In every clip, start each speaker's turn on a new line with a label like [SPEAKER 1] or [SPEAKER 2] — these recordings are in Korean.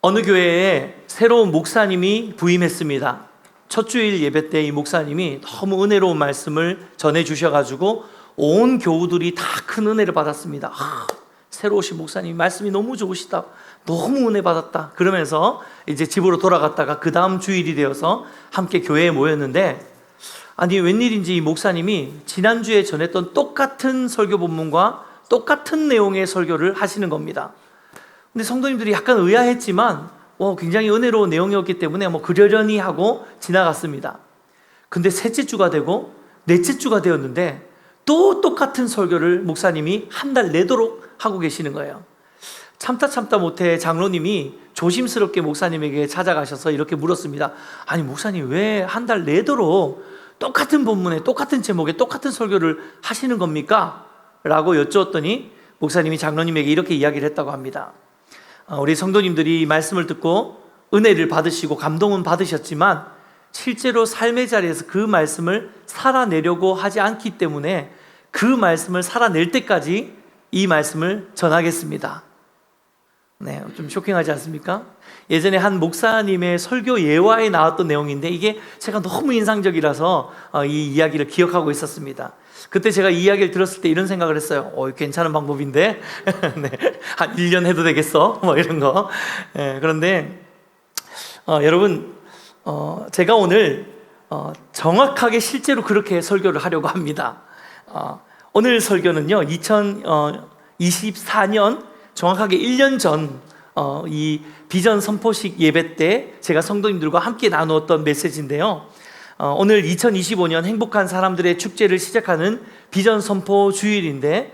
[SPEAKER 1] 어느 교회에 새로운 목사님이 부임했습니다. 첫 주일 예배 때 이 목사님이 너무 은혜로운 말씀을 전해 주셔가지고 온 교우들이 다 큰 은혜를 받았습니다. 새로 오신 목사님 말씀이 너무 좋으시다, 너무 은혜 받았다 그러면서 이제 집으로 돌아갔다가 그 다음 주일이 되어서 함께 교회에 모였는데, 아니 웬일인지 이 목사님이 지난주에 전했던 똑같은 설교 본문과 똑같은 내용의 설교를 하시는 겁니다. 근데 성도님들이 약간 의아했지만 굉장히 은혜로운 내용이었기 때문에 그러려니 하고 지나갔습니다. 근데 셋째 주가 되고 넷째 주가 되었는데 또 똑같은 설교를 목사님이 한 달 내도록 하고 계시는 거예요. 참다 못해 장로님이 조심스럽게 목사님에게 찾아가셔서 이렇게 물었습니다. 아니 목사님, 왜 한 달 내도록 똑같은 본문에 똑같은 제목에 똑같은 설교를 하시는 겁니까? 라고 여쭈었더니 목사님이 장로님에게 이렇게 이야기를 했다고 합니다. 우리 성도님들이 말씀을 듣고 은혜를 받으시고 감동은 받으셨지만 실제로 삶의 자리에서 그 말씀을 살아내려고 하지 않기 때문에 그 말씀을 살아낼 때까지 이 말씀을 전하겠습니다. 네, 좀 쇼킹하지 않습니까? 예전에 한 목사님의 설교 예화에 나왔던 내용인데 이게 제가 너무 인상적이라서 이 이야기를 기억하고 있었습니다. 그때 제가 이 이야기를 들었을 때 이런 생각을 했어요. 괜찮은 방법인데 네, 한 1년 해도 되겠어? 이런 거. 네, 그런데 여러분, 제가 오늘 정확하게 실제로 그렇게 설교를 하려고 합니다. 오늘 설교는요 2024년 정확하게 1년 전 이 비전 선포식 예배 때 제가 성도님들과 함께 나누었던 메시지인데요, 오늘 2025년 행복한 사람들의 축제를 시작하는 비전 선포 주일인데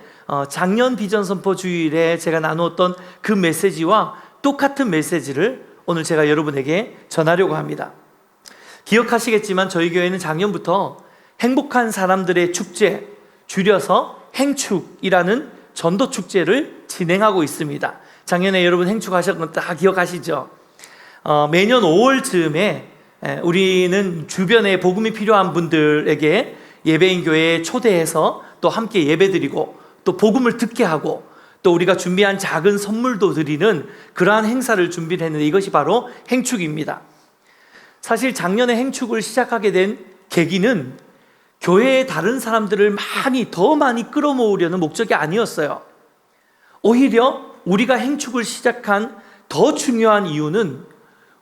[SPEAKER 1] 작년 비전 선포 주일에 제가 나누었던 그 메시지와 똑같은 메시지를 오늘 제가 여러분에게 전하려고 합니다. 기억하시겠지만 저희 교회는 작년부터 행복한 사람들의 축제, 줄여서 행축이라는 전도 축제를 진행하고 있습니다. 작년에 여러분 행축하셨던 거 다 기억하시죠? 매년 5월쯤에 우리는 주변에 복음이 필요한 분들에게 예배인 교회에 초대해서 또 함께 예배드리고 또 복음을 듣게 하고 또 우리가 준비한 작은 선물도 드리는 그러한 행사를 준비를 했는데 이것이 바로 행축입니다. 사실 작년에 행축을 시작하게 된 계기는 교회의 다른 사람들을 더 많이 끌어모으려는 목적이 아니었어요. 오히려 우리가 행축을 시작한 더 중요한 이유는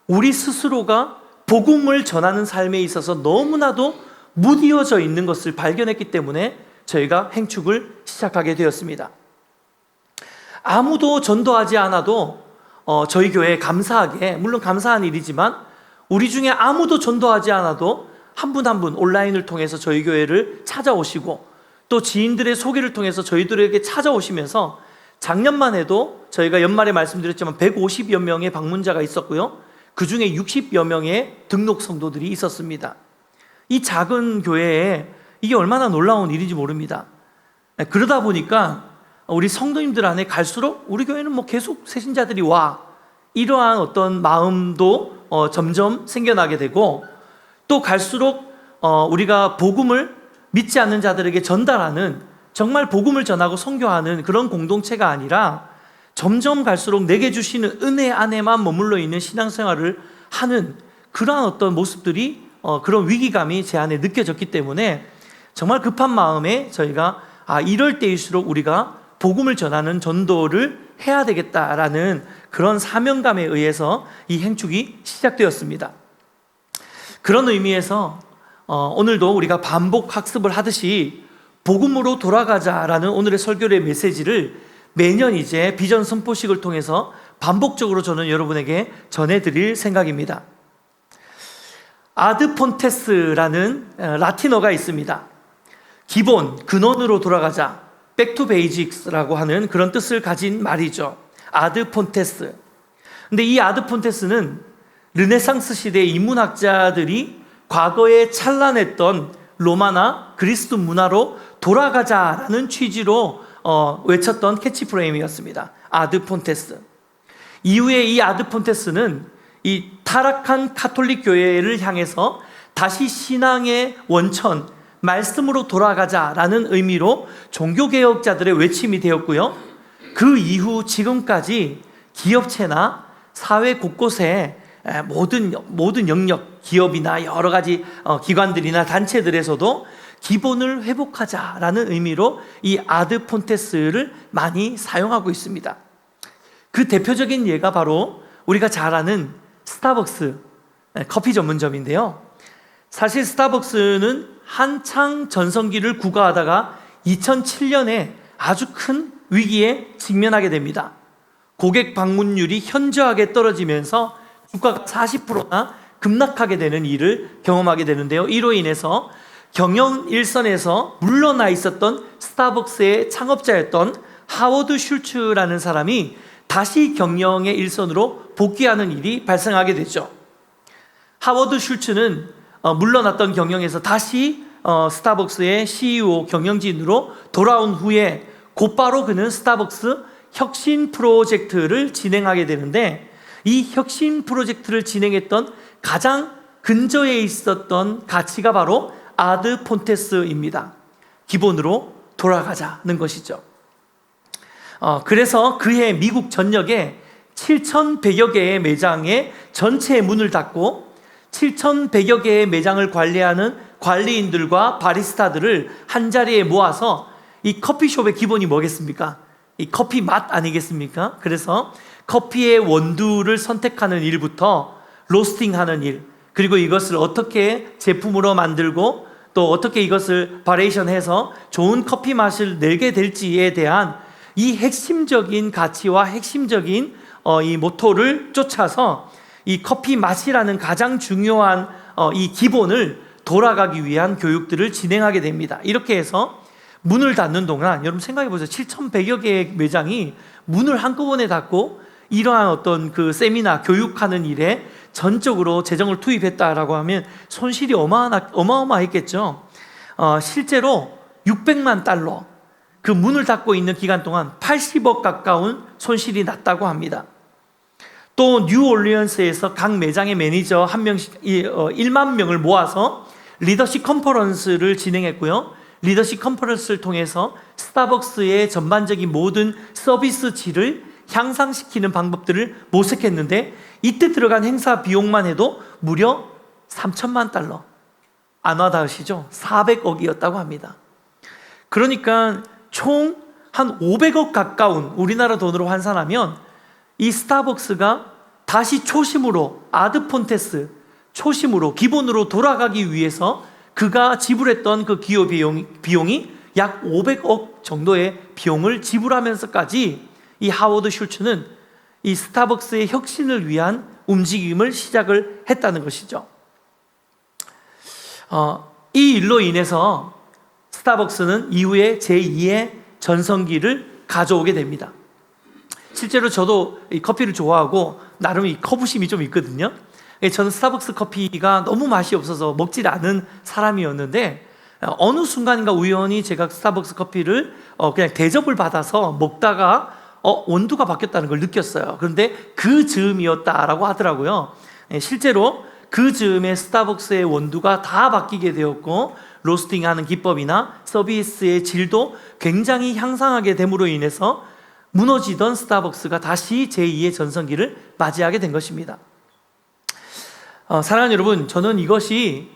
[SPEAKER 1] 우리 스스로가 복음을 전하는 삶에 있어서 너무나도 무디어져 있는 것을 발견했기 때문에 저희가 행축을 시작하게 되었습니다. 아무도 전도하지 않아도 저희 교회에 감사하게, 물론 감사한 일이지만 우리 중에 아무도 전도하지 않아도 한 분 한 분 온라인을 통해서 저희 교회를 찾아오시고 또 지인들의 소개를 통해서 저희들에게 찾아오시면서 작년만 해도 저희가 연말에 말씀드렸지만 150여 명의 방문자가 있었고요, 그 중에 60여 명의 등록 성도들이 있었습니다. 이 작은 교회에 이게 얼마나 놀라운 일인지 모릅니다. 그러다 보니까 우리 성도님들 안에 갈수록 우리 교회는 계속 새신자들이 와, 이러한 어떤 마음도 점점 생겨나게 되고, 또 갈수록 우리가 복음을 믿지 않는 자들에게 전달하는, 정말 복음을 전하고 선교하는 그런 공동체가 아니라 점점 갈수록 내게 주시는 은혜 안에만 머물러 있는 신앙생활을 하는 그러한 어떤 모습들이, 그런 위기감이 제 안에 느껴졌기 때문에 정말 급한 마음에 저희가 이럴 때일수록 우리가 복음을 전하는 전도를 해야 되겠다라는 그런 사명감에 의해서 이 행축이 시작되었습니다. 그런 의미에서 오늘도 우리가 반복 학습을 하듯이 복음으로 돌아가자라는 오늘의 설교의 메시지를 매년 이제 비전 선포식을 통해서 반복적으로 저는 여러분에게 전해드릴 생각입니다. 아드 폰테스라는 라틴어가 있습니다. 기본, 근원으로 돌아가자, back to basics라고 하는 그런 뜻을 가진 말이죠. 아드 폰테스. 근데 이 아드 폰테스는 르네상스 시대의 인문학자들이 과거에 찬란했던 로마나 그리스 문화로 돌아가자라는 취지로 외쳤던 캐치프레임이었습니다. 아드 폰테스. 이후에 이 아드 폰테스는 이 타락한 카톨릭 교회를 향해서 다시 신앙의 원천, 말씀으로 돌아가자라는 의미로 종교개혁자들의 외침이 되었고요, 그 이후 지금까지 기업체나 사회 곳곳에 모든 영역, 기업이나 여러 가지 기관들이나 단체들에서도 기본을 회복하자라는 의미로 이 아드 폰테스를 많이 사용하고 있습니다. 그 대표적인 예가 바로 우리가 잘 아는 스타벅스 커피 전문점인데요. 사실 스타벅스는 한창 전성기를 구가하다가 2007년에 아주 큰 위기에 직면하게 됩니다. 고객 방문율이 현저하게 떨어지면서 주가가 40%나 급락하게 되는 일을 경험하게 되는데요. 이로 인해서 경영 일선에서 물러나 있었던 스타벅스의 창업자였던 하워드 슐츠라는 사람이 다시 경영의 일선으로 복귀하는 일이 발생하게 되죠. 하워드 슐츠는 물러났던 경영에서 다시 스타벅스의 CEO 경영진으로 돌아온 후에 곧바로 그는 스타벅스 혁신 프로젝트를 진행하게 되는데, 이 혁신 프로젝트를 진행했던 가장 근저에 있었던 가치가 바로 아드 폰테스입니다. 기본으로 돌아가자는 것이죠. 그래서 그해 미국 전역에 7,100여 개의 매장에 전체 문을 닫고 7,100여 개의 매장을 관리하는 관리인들과 바리스타들을 한자리에 모아서, 이 커피숍의 기본이 뭐겠습니까? 이 커피 맛 아니겠습니까? 그래서 커피의 원두를 선택하는 일부터 로스팅하는 일, 그리고 이것을 어떻게 제품으로 만들고 또 어떻게 이것을 바리에이션해서 좋은 커피 맛을 내게 될지에 대한 이 핵심적인 가치와 핵심적인 이 모토를 쫓아서 이 커피 맛이라는 가장 중요한 이 기본을 돌아가기 위한 교육들을 진행하게 됩니다. 이렇게 해서 문을 닫는 동안 여러분 생각해 보세요. 7,100여 개의 매장이 문을 한꺼번에 닫고 이러한 어떤 그 세미나 교육하는 일에 전적으로 재정을 투입했다라고 하면 손실이 어마어마했겠죠. 실제로 600만 달러, 그 문을 닫고 있는 기간 동안 80억 가까운 손실이 났다고 합니다. 또 뉴올리언스에서 각 매장의 매니저 한 명씩 1만 명을 모아서 리더십 컨퍼런스를 진행했고요. 리더십 컨퍼런스를 통해서 스타벅스의 전반적인 모든 서비스 질을 향상시키는 방법들을 모색했는데, 이때 들어간 행사 비용만 해도 무려 3천만 달러, 안 와닿으시죠? 400억이었다고 합니다. 그러니까 총 한 500억 가까운 우리나라 돈으로 환산하면 이 스타벅스가 다시 초심으로, 아드 폰테스 초심으로 기본으로 돌아가기 위해서 그가 지불했던 그 기여 비용이 약 500억 정도의 비용을 지불하면서까지 이 하워드 슐츠는 이 스타벅스의 혁신을 위한 움직임을 시작을 했다는 것이죠. 이 일로 인해서 스타벅스는 이후에 제2의 전성기를 가져오게 됩니다. 실제로 저도 이 커피를 좋아하고 나름 이 커브심이 좀 있거든요. 저는 스타벅스 커피가 너무 맛이 없어서 먹질 않은 사람이었는데, 어느 순간인가 우연히 제가 스타벅스 커피를 그냥 대접을 받아서 먹다가 온도가 바뀌었다는 걸 느꼈어요. 그런데 그 즈음이었다라고 하더라고요. 실제로 그 즈음에 스타벅스의 원두가 다 바뀌게 되었고, 로스팅하는 기법이나 서비스의 질도 굉장히 향상하게 됨으로 인해서 무너지던 스타벅스가 다시 제2의 전성기를 맞이하게 된 것입니다. 사랑하는 여러분, 저는 이것이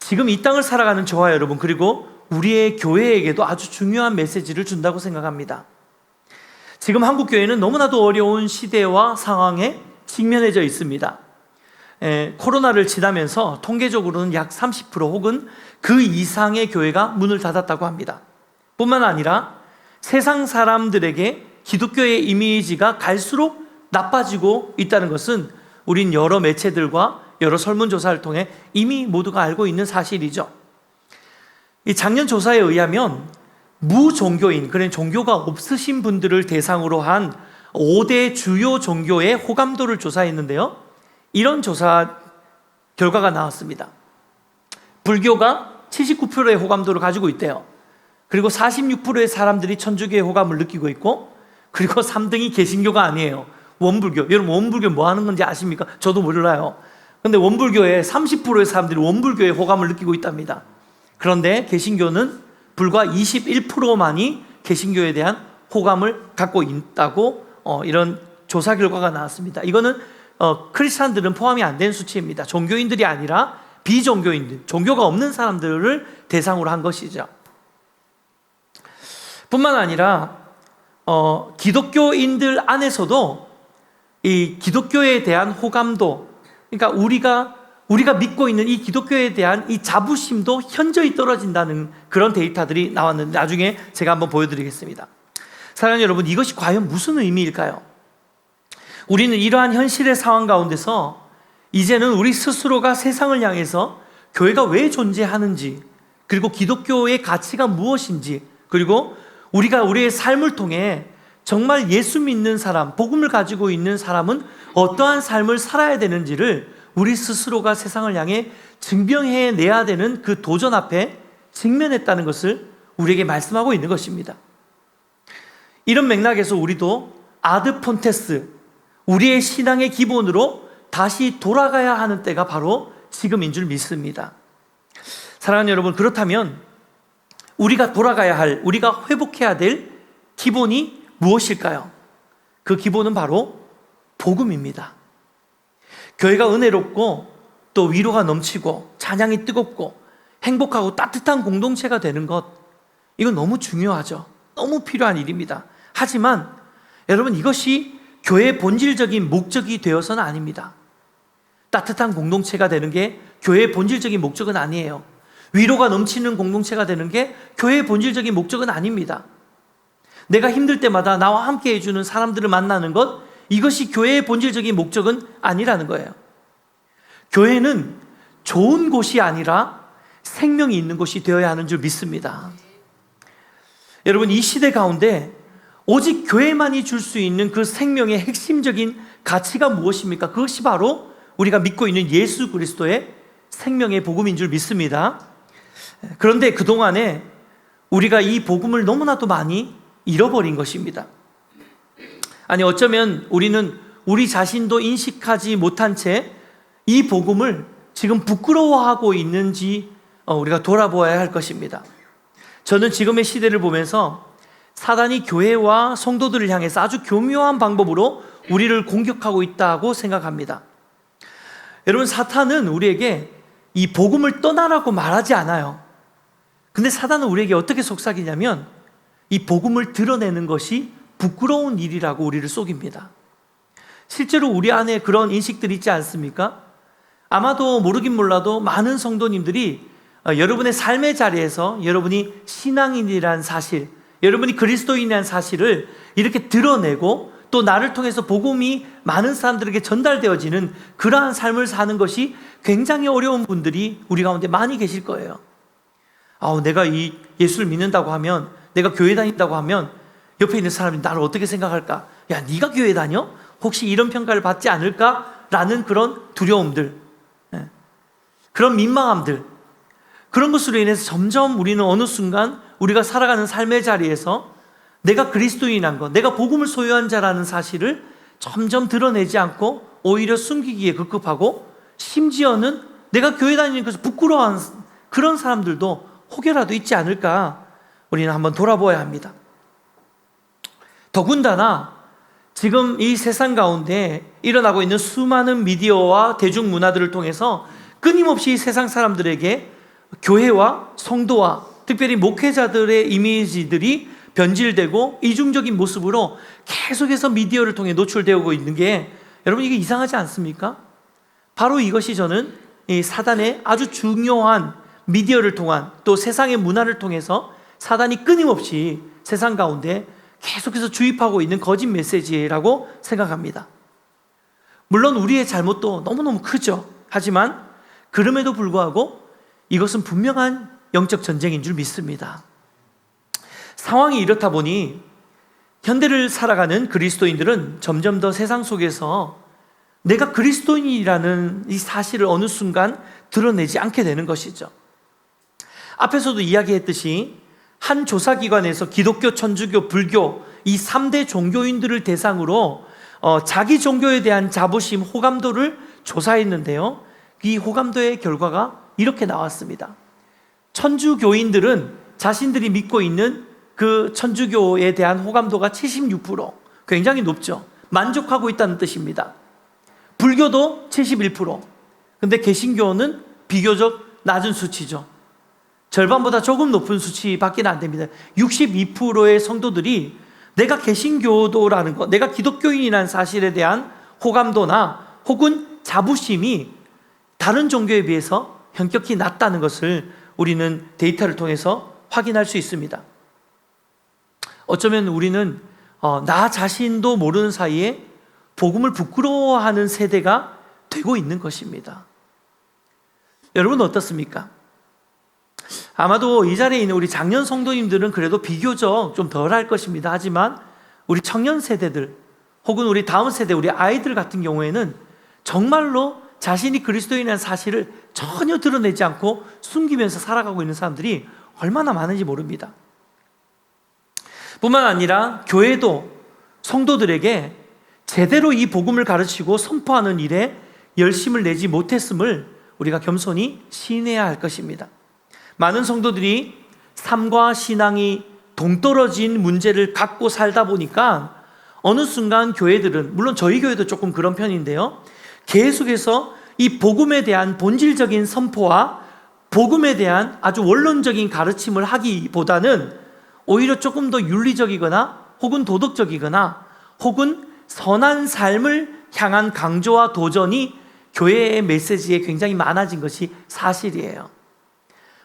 [SPEAKER 1] 지금 이 땅을 살아가는 저와 여러분, 그리고 우리의 교회에게도 아주 중요한 메시지를 준다고 생각합니다. 지금 한국교회는 너무나도 어려운 시대와 상황에 직면해져 있습니다. 코로나를 지나면서 통계적으로는 약 30% 혹은 그 이상의 교회가 문을 닫았다고 합니다. 뿐만 아니라 세상 사람들에게 기독교의 이미지가 갈수록 나빠지고 있다는 것은 우린 여러 매체들과 여러 설문조사를 통해 이미 모두가 알고 있는 사실이죠. 이 작년 조사에 의하면 무종교인, 그런 종교가 없으신 분들을 대상으로 한 5대 주요 종교의 호감도를 조사했는데요. 이런 조사 결과가 나왔습니다. 불교가 79%의 호감도를 가지고 있대요. 그리고 46%의 사람들이 천주교의 호감을 느끼고 있고, 그리고 3등이 개신교가 아니에요. 원불교. 여러분 원불교 뭐 하는 건지 아십니까? 저도 몰라요. 근데 원불교의 30%의 사람들이 원불교의 호감을 느끼고 있답니다. 그런데 개신교는 불과 21%만이 개신교에 대한 호감을 갖고 있다고 이런 조사 결과가 나왔습니다. 이거는 크리스찬들은 포함이 안 된 수치입니다. 종교인들이 아니라 비종교인들, 종교가 없는 사람들을 대상으로 한 것이죠. 뿐만 아니라 기독교인들 안에서도 이 기독교에 대한 호감도, 그러니까 우리가 믿고 있는 이 기독교에 대한 이 자부심도 현저히 떨어진다는 그런 데이터들이 나왔는데, 나중에 제가 한번 보여드리겠습니다. 사랑하는 여러분, 이것이 과연 무슨 의미일까요? 우리는 이러한 현실의 상황 가운데서 이제는 우리 스스로가 세상을 향해서 교회가 왜 존재하는지, 그리고 기독교의 가치가 무엇인지, 그리고 우리가 우리의 삶을 통해 정말 예수 믿는 사람, 복음을 가지고 있는 사람은 어떠한 삶을 살아야 되는지를 우리 스스로가 세상을 향해 증명해내야 되는 그 도전 앞에 직면했다는 것을 우리에게 말씀하고 있는 것입니다. 이런 맥락에서 우리도 아드 폰테스, 우리의 신앙의 기본으로 다시 돌아가야 하는 때가 바로 지금인 줄 믿습니다. 사랑하는 여러분, 그렇다면 우리가 돌아가야 할, 우리가 회복해야 될 기본이 무엇일까요? 그 기본은 바로 복음입니다. 교회가 은혜롭고 또 위로가 넘치고 찬양이 뜨겁고 행복하고 따뜻한 공동체가 되는 것, 이건 너무 중요하죠. 너무 필요한 일입니다. 하지만 여러분, 이것이 교회의 본질적인 목적이 되어서는 아닙니다. 따뜻한 공동체가 되는 게 교회의 본질적인 목적은 아니에요. 위로가 넘치는 공동체가 되는 게 교회의 본질적인 목적은 아닙니다. 내가 힘들 때마다 나와 함께 해주는 사람들을 만나는 것, 이것이 교회의 본질적인 목적은 아니라는 거예요. 교회는 좋은 곳이 아니라 생명이 있는 곳이 되어야 하는 줄 믿습니다. 여러분, 이 시대 가운데 오직 교회만이 줄 수 있는 그 생명의 핵심적인 가치가 무엇입니까? 그것이 바로 우리가 믿고 있는 예수 그리스도의 생명의 복음인 줄 믿습니다. 그런데 그동안에 우리가 이 복음을 너무나도 많이 잃어버린 것입니다. 아니, 어쩌면 우리는 우리 자신도 인식하지 못한 채 이 복음을 지금 부끄러워하고 있는지 우리가 돌아보아야 할 것입니다. 저는 지금의 시대를 보면서 사단이 교회와 성도들을 향해서 아주 교묘한 방법으로 우리를 공격하고 있다고 생각합니다. 여러분, 사탄은 우리에게 이 복음을 떠나라고 말하지 않아요. 근데 사단은 우리에게 어떻게 속삭이냐면 이 복음을 드러내는 것이 부끄러운 일이라고 우리를 속입니다. 실제로 우리 안에 그런 인식들이 있지 않습니까? 아마도 모르긴 몰라도 많은 성도님들이 여러분의 삶의 자리에서 여러분이 신앙인이라는 사실, 여러분이 그리스도인이라는 사실을 이렇게 드러내고 또 나를 통해서 복음이 많은 사람들에게 전달되어지는 그러한 삶을 사는 것이 굉장히 어려운 분들이 우리 가운데 많이 계실 거예요. 내가 이 예수를 믿는다고 하면, 내가 교회 다닌다고 하면 옆에 있는 사람이 나를 어떻게 생각할까? 야, 네가 교회 다녀? 혹시 이런 평가를 받지 않을까? 라는 그런 두려움들, 그런 민망함들, 그런 것으로 인해서 점점 우리는 어느 순간 우리가 살아가는 삶의 자리에서 내가 그리스도인한 것, 내가 복음을 소유한 자라는 사실을 점점 드러내지 않고 오히려 숨기기에 급급하고, 심지어는 내가 교회 다니는 것을 부끄러워하는 그런 사람들도 혹여라도 있지 않을까, 우리는 한번 돌아보아야 합니다. 더군다나 지금 이 세상 가운데 일어나고 있는 수많은 미디어와 대중문화들을 통해서 끊임없이 세상 사람들에게 교회와 성도와 특별히 목회자들의 이미지들이 변질되고 이중적인 모습으로 계속해서 미디어를 통해 노출되고 있는 게, 여러분, 이게 이상하지 않습니까? 바로 이것이 저는 이 사단의 아주 중요한 미디어를 통한, 또 세상의 문화를 통해서 사단이 끊임없이 세상 가운데 계속해서 주입하고 있는 거짓 메시지라고 생각합니다. 물론 우리의 잘못도 너무너무 크죠. 하지만 그럼에도 불구하고 이것은 분명한 영적 전쟁인 줄 믿습니다. 상황이 이렇다 보니 현대를 살아가는 그리스도인들은 점점 더 세상 속에서 내가 그리스도인이라는 이 사실을 어느 순간 드러내지 않게 되는 것이죠. 앞에서도 이야기했듯이 한 조사기관에서 기독교, 천주교, 불교 이 3대 종교인들을 대상으로 자기 종교에 대한 자부심, 호감도를 조사했는데요, 이 호감도의 결과가 이렇게 나왔습니다. 천주교인들은 자신들이 믿고 있는 그 천주교에 대한 호감도가 76%, 굉장히 높죠. 만족하고 있다는 뜻입니다. 불교도 71%. 근데 개신교는 비교적 낮은 수치죠. 절반보다 조금 높은 수치밖에 안 됩니다. 62%의 성도들이 내가 개신교도라는 것, 내가 기독교인이라는 사실에 대한 호감도나 혹은 자부심이 다른 종교에 비해서 현격히 낮다는 것을 우리는 데이터를 통해서 확인할 수 있습니다. 어쩌면 우리는 나 자신도 모르는 사이에 복음을 부끄러워하는 세대가 되고 있는 것입니다. 여러분은 어떻습니까? 아마도 이 자리에 있는 우리 장년 성도님들은 그래도 비교적 좀 덜할 것입니다. 하지만 우리 청년 세대들 혹은 우리 다음 세대, 우리 아이들 같은 경우에는 정말로 자신이 그리스도인이라는 사실을 전혀 드러내지 않고 숨기면서 살아가고 있는 사람들이 얼마나 많은지 모릅니다. 뿐만 아니라 교회도 성도들에게 제대로 이 복음을 가르치고 선포하는 일에 열심을 내지 못했음을 우리가 겸손히 시인해야 할 것입니다. 많은 성도들이 삶과 신앙이 동떨어진 문제를 갖고 살다 보니까 어느 순간 교회들은, 물론 저희 교회도 조금 그런 편인데요, 계속해서 이 복음에 대한 본질적인 선포와 복음에 대한 아주 원론적인 가르침을 하기보다는 오히려 조금 더 윤리적이거나 혹은 도덕적이거나 혹은 선한 삶을 향한 강조와 도전이 교회의 메시지에 굉장히 많아진 것이 사실이에요.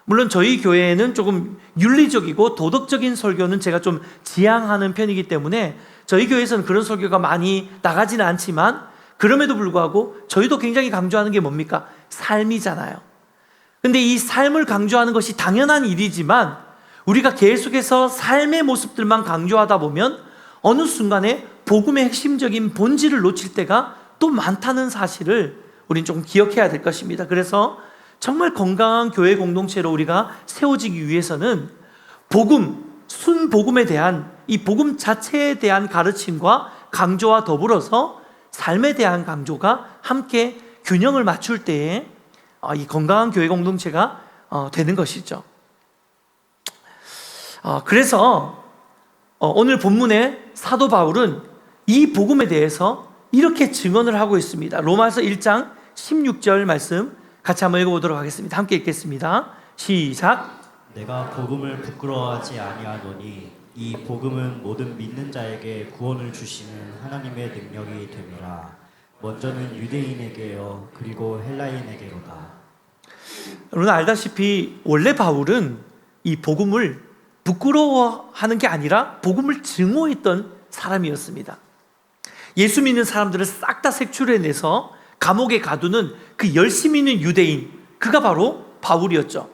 [SPEAKER 1] 물론 저희 교회에는 조금 윤리적이고 도덕적인 설교는 제가 좀 지향하는 편이기 때문에 저희 교회에서는 그런 설교가 많이 나가지는 않지만, 그럼에도 불구하고 저희도 굉장히 강조하는 게 뭡니까? 삶이잖아요. 근데 이 삶을 강조하는 것이 당연한 일이지만 우리가 계속해서 삶의 모습들만 강조하다 보면 어느 순간에 복음의 핵심적인 본질을 놓칠 때가 또 많다는 사실을 우리는 좀 기억해야 될 것입니다. 그래서 정말 건강한 교회 공동체로 우리가 세워지기 위해서는 복음, 순복음에 대한 이 복음 자체에 대한 가르침과 강조와 더불어서 삶에 대한 강조가 함께 균형을 맞출 때에 이 건강한 교회 공동체가 되는 것이죠. 그래서 오늘 본문의 사도 바울은 이 복음에 대해서 이렇게 증언을 하고 있습니다. 로마서 1장 16절 말씀 같이 한번 읽어보도록 하겠습니다. 함께 읽겠습니다. 시작.
[SPEAKER 2] 내가 복음을 부끄러워하지 아니하노니 이 복음은 모든 믿는 자에게 구원을 주시는 하나님의 능력이 됨이라. 먼저는 유대인에게요 그리고 헬라인에게로다.
[SPEAKER 1] 여러분 알다시피 원래 바울은 이 복음을 부끄러워하는 게 아니라 복음을 증오했던 사람이었습니다. 예수 믿는 사람들을 싹 다 색출해내서 감옥에 가두는 그 열심히 있는 유대인, 그가 바로 바울이었죠.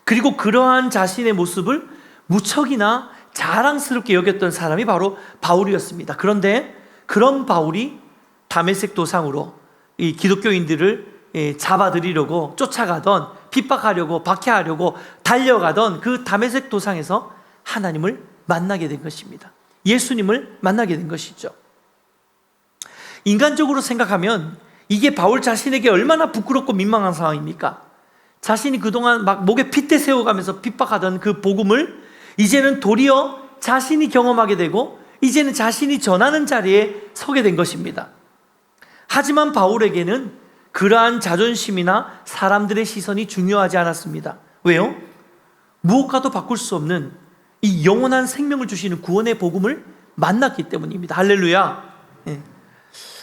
[SPEAKER 1] 그리고 그러한 자신의 모습을 무척이나 자랑스럽게 여겼던 사람이 바로 바울이었습니다. 그런데 그런 바울이 다메섹 도상으로 이 기독교인들을 잡아들이려고 쫓아가던, 핍박하려고, 박해하려고 달려가던 그 다메섹 도상에서 하나님을 만나게 된 것입니다. 예수님을 만나게 된 것이죠. 인간적으로 생각하면 이게 바울 자신에게 얼마나 부끄럽고 민망한 상황입니까? 자신이 그동안 막 목에 핏대 세워가면서 핍박하던 그 복음을 이제는 도리어 자신이 경험하게 되고 이제는 자신이 전하는 자리에 서게 된 것입니다. 하지만 바울에게는 그러한 자존심이나 사람들의 시선이 중요하지 않았습니다. 왜요? 무엇과도 바꿀 수 없는 이 영원한 생명을 주시는 구원의 복음을 만났기 때문입니다. 할렐루야.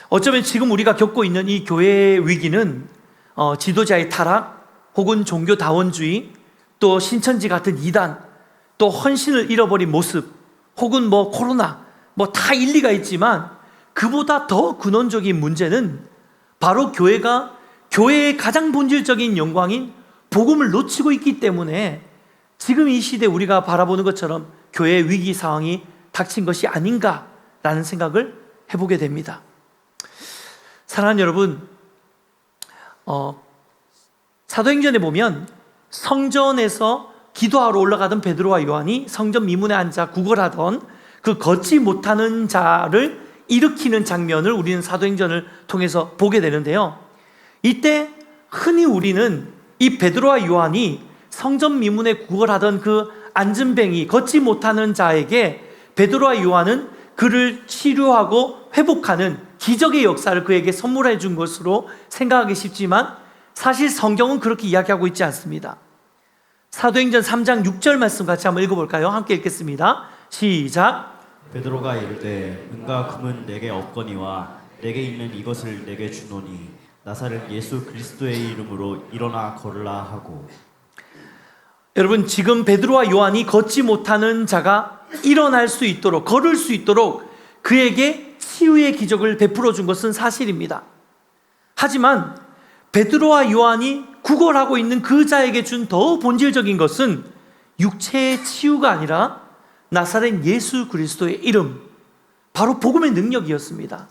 [SPEAKER 1] 어쩌면 지금 우리가 겪고 있는 이 교회의 위기는 지도자의 타락 혹은 종교다원주의, 또 신천지 같은 이단, 또 헌신을 잃어버린 모습, 혹은 코로나, 다 일리가 있지만 그보다 더 근원적인 문제는 바로 교회가 교회의 가장 본질적인 영광인 복음을 놓치고 있기 때문에 지금 이 시대 우리가 바라보는 것처럼 교회의 위기 상황이 닥친 것이 아닌가라는 생각을 해보게 됩니다. 사랑하는 여러분, 사도행전에 보면 성전에서 기도하러 올라가던 베드로와 요한이 성전 미문에 앉아 구걸하던 그 걷지 못하는 자를 일으키는 장면을 우리는 사도행전을 통해서 보게 되는데요. 이때 흔히 우리는 이 베드로와 요한이 성전 미문에 구걸하던 그 안진뱅이, 걷지 못하는 자에게 베드로와 요한은 그를 치료하고 회복하는 기적의 역사를 그에게 선물해 준 것으로 생각하기 쉽지만 사실 성경은 그렇게 이야기하고 있지 않습니다. 사도행전 3장 6절 말씀 같이 한번 읽어볼까요? 함께 읽겠습니다. 시작.
[SPEAKER 2] 베드로가 이르되 은과 금은 내게 없거니와 내게 있는 이것을 내게 주노니 나사렛 예수 그리스도의 이름으로 일어나 걸으라 하고.
[SPEAKER 1] 여러분, 지금 베드로와 요한이 걷지 못하는 자가 일어날 수 있도록, 걸을 수 있도록 그에게 치유의 기적을 베풀어 준 것은 사실입니다. 하지만 베드로와 요한이 구걸하고 있는 그 자에게 준 더 본질적인 것은 육체의 치유가 아니라 나사렛 예수 그리스도의 이름, 바로 복음의 능력이었습니다.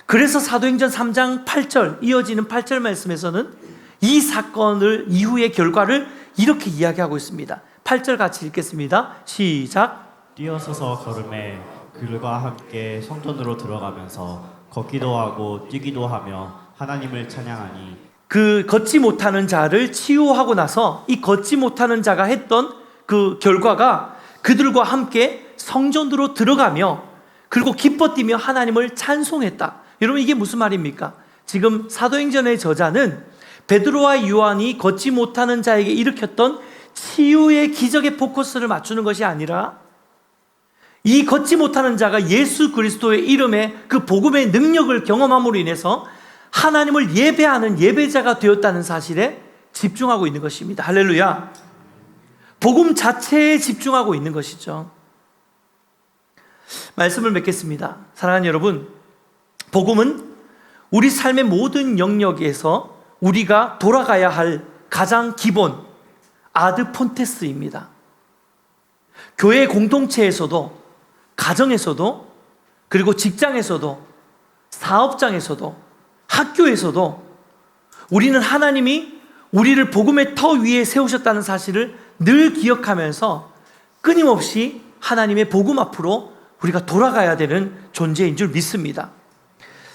[SPEAKER 1] 그래서 사도행전 3장 8절, 이어지는 8절 말씀에서는 이 사건을 이후의 결과를 이렇게 이야기하고 있습니다. 8절 같이 읽겠습니다. 시작.
[SPEAKER 2] 뛰어서서 걸음에 그들과 함께 성전으로 들어가면서 걷기도 하고 뛰기도 하며 하나님을 찬양하니.
[SPEAKER 1] 그 걷지 못하는 자를 치유하고 나서 이 걷지 못하는 자가 했던 그 결과가 그들과 함께 성전으로 들어가며 그리고 기뻐 뛰며 하나님을 찬송했다. 여러분, 이게 무슨 말입니까? 지금 사도행전의 저자는 베드로와 요한이 걷지 못하는 자에게 일으켰던 치유의 기적에 포커스를 맞추는 것이 아니라 이 걷지 못하는 자가 예수 그리스도의 이름의 그 복음의 능력을 경험함으로 인해서 하나님을 예배하는 예배자가 되었다는 사실에 집중하고 있는 것입니다. 할렐루야. 복음 자체에 집중하고 있는 것이죠. 말씀을 맺겠습니다. 사랑하는 여러분, 복음은 우리 삶의 모든 영역에서 우리가 돌아가야 할 가장 기본 아드 폰테스입니다. 교회 공동체에서도, 가정에서도, 그리고 직장에서도, 사업장에서도, 학교에서도 우리는 하나님이 우리를 복음의 터 위에 세우셨다는 사실을 늘 기억하면서 끊임없이 하나님의 복음 앞으로 우리가 돌아가야 되는 존재인 줄 믿습니다.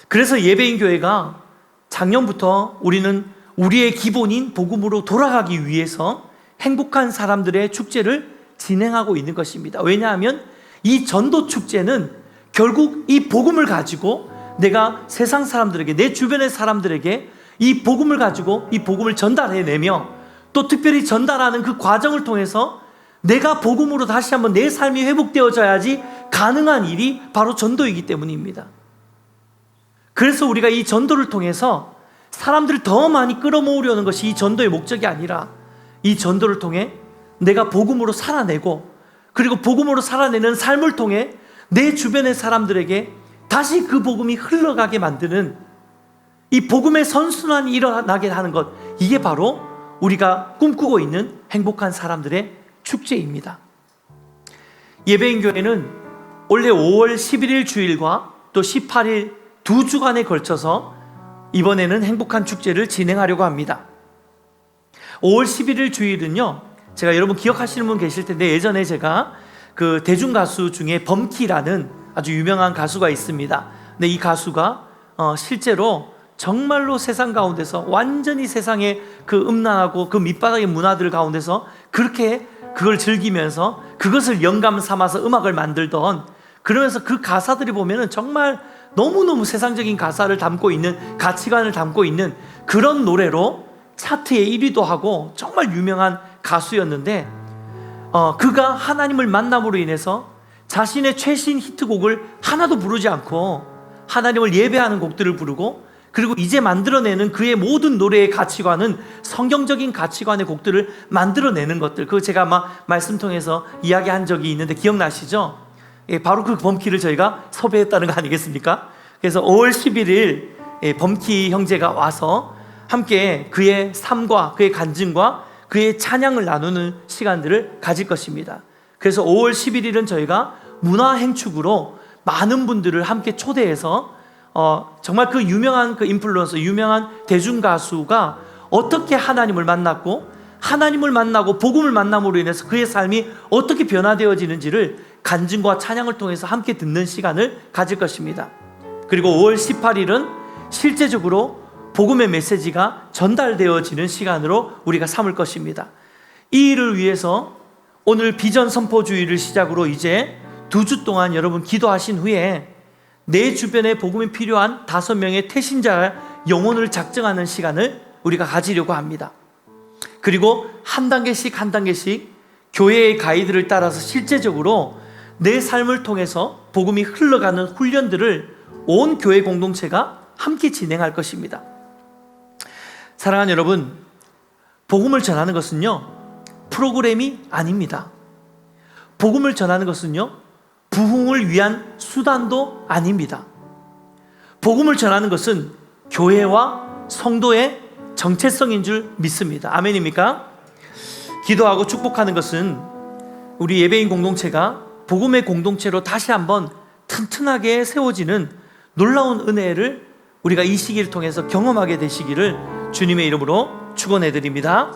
[SPEAKER 1] 그래서 예배인 교회가 작년부터 우리는 우리의 기본인 복음으로 돌아가기 위해서 행복한 사람들의 축제를 진행하고 있는 것입니다. 왜냐하면 이 전도 축제는 결국 이 복음을 가지고 내가 세상 사람들에게, 내 주변의 사람들에게 이 복음을 가지고 이 복음을 전달해내며 또 특별히 전달하는 그 과정을 통해서 내가 복음으로 다시 한번 내 삶이 회복되어져야지 가능한 일이 바로 전도이기 때문입니다. 그래서 우리가 이 전도를 통해서 사람들을 더 많이 끌어모으려는 것이 이 전도의 목적이 아니라 이 전도를 통해 내가 복음으로 살아내고 그리고 복음으로 살아내는 삶을 통해 내 주변의 사람들에게 다시 그 복음이 흘러가게 만드는 이 복음의 선순환이 일어나게 하는 것, 이게 바로 우리가 꿈꾸고 있는 행복한 사람들의 축제입니다. 예배인 교회는 올해 5월 11일 주일과 또 18일 두 주간에 걸쳐서 이번에는 행복한 축제를 진행하려고 합니다. 5월 11일 주일은요, 제가 여러분 기억하시는 분 계실 텐데 예전에 제가 그 대중가수 중에 범키라는 아주 유명한 가수가 있습니다. 근데 이 가수가 실제로 정말로 세상 가운데서 완전히 세상의 그 음란하고 그 밑바닥의 문화들 가운데서 그렇게 그걸 즐기면서 그것을 영감 삼아서 음악을 만들던, 그러면서 그 가사들이 보면은 정말 너무너무 세상적인 가사를 담고 있는, 가치관을 담고 있는 그런 노래로 차트에 1위도 하고 정말 유명한 가수였는데 그가 하나님을 만남으로 인해서 자신의 최신 히트곡을 하나도 부르지 않고 하나님을 예배하는 곡들을 부르고, 그리고 이제 만들어내는 그의 모든 노래의 가치관은 성경적인 가치관의 곡들을 만들어내는 것들, 그거 제가 아마 말씀 통해서 이야기한 적이 있는데 기억나시죠? 예, 바로 그 범키를 저희가 섭외했다는 거 아니겠습니까? 그래서 5월 11일 범키 형제가 와서 함께 그의 삶과 그의 간증과 그의 찬양을 나누는 시간들을 가질 것입니다. 그래서 5월 11일은 저희가 문화행축으로 많은 분들을 함께 초대해서 정말 그 유명한 그 인플루언서, 유명한 대중가수가 어떻게 하나님을 만났고 하나님을 만나고 복음을 만남으로 인해서 그의 삶이 어떻게 변화되어지는지를 간증과 찬양을 통해서 함께 듣는 시간을 가질 것입니다. 그리고 5월 18일은 실제적으로 복음의 메시지가 전달되어지는 시간으로 우리가 삼을 것입니다. 이 일을 위해서 오늘 비전 선포주의를 시작으로 이제 2주 동안 여러분 기도하신 후에 내 주변에 복음이 필요한 5명의 태신자 영혼을 작정하는 시간을 우리가 가지려고 합니다. 그리고 한 단계씩 교회의 가이드를 따라서 실제적으로 내 삶을 통해서 복음이 흘러가는 훈련들을 온 교회 공동체가 함께 진행할 것입니다. 사랑하는 여러분, 복음을 전하는 것은요, 프로그램이 아닙니다. 복음을 전하는 것은요, 부흥을 위한 수단도 아닙니다. 복음을 전하는 것은 교회와 성도의 정체성인 줄 믿습니다. 아멘입니까? 기도하고 축복하는 것은 우리 예배인 공동체가 복음의 공동체로 다시 한번 튼튼하게 세워지는 놀라운 은혜를 우리가 이 시기를 통해서 경험하게 되시기를 주님의 이름으로 축원해 드립니다.